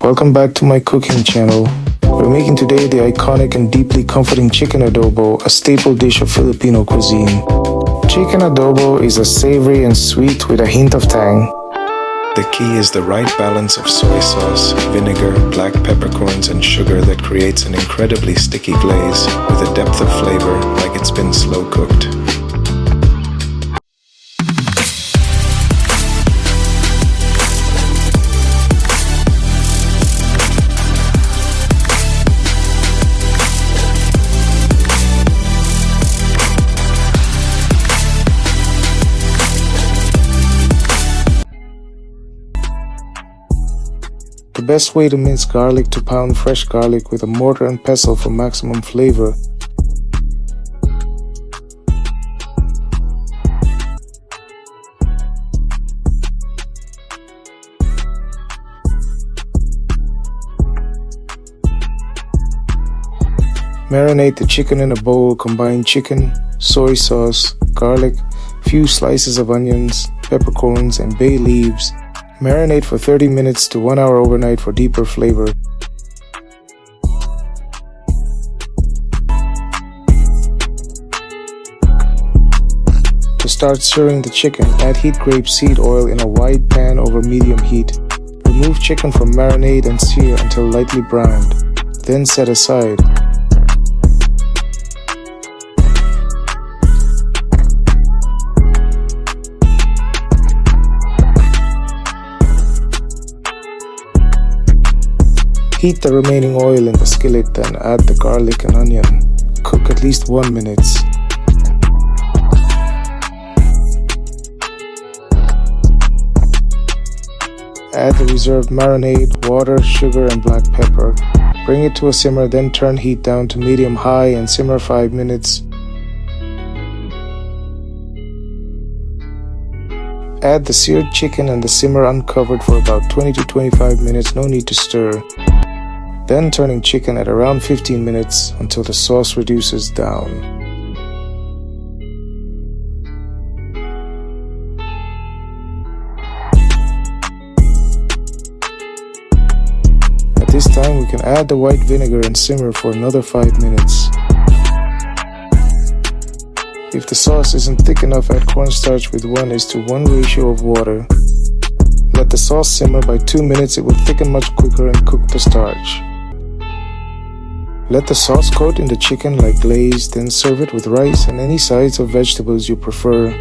Welcome back to my cooking channel. We're making today the iconic and deeply comforting chicken adobo, a staple dish of Filipino cuisine. Chicken adobo is a savory and sweet with a hint of tang. The key is the right balance of soy sauce, vinegar, black peppercorns, and sugar that creates an incredibly sticky glaze with a depth of flavor like it's been slow cooked. The best way to mince garlic: to pound fresh garlic with a mortar and pestle for maximum flavor. Marinate the chicken in a bowl. Combine chicken, soy sauce, garlic, few slices of onions, peppercorns, and bay leaves. Marinate for 30 minutes to 1 hour overnight for deeper flavor. To start searing the chicken, add heat grapeseed oil in a wide pan over medium heat. Remove chicken from marinade and sear until lightly browned. Then set aside. Heat the remaining oil in the skillet, then add the garlic and onion. Cook at least 1 minute. Add the reserved marinade, water, sugar, and black pepper. Bring it to a simmer, then turn heat down to medium-high and simmer 5 minutes. Add the seared chicken and the simmer uncovered for about 20 to 25 minutes, no need to stir. Then turning chicken at around 15 minutes until the sauce reduces down. At this time, we can add the white vinegar and simmer for another 5 minutes. If the sauce isn't thick enough, add cornstarch with 1:1 ratio of water. Let the sauce simmer by 2 minutes. It will thicken much quicker and cook the starch. Let the sauce coat in the chicken like glaze, then serve it with rice and any sides of vegetables you prefer.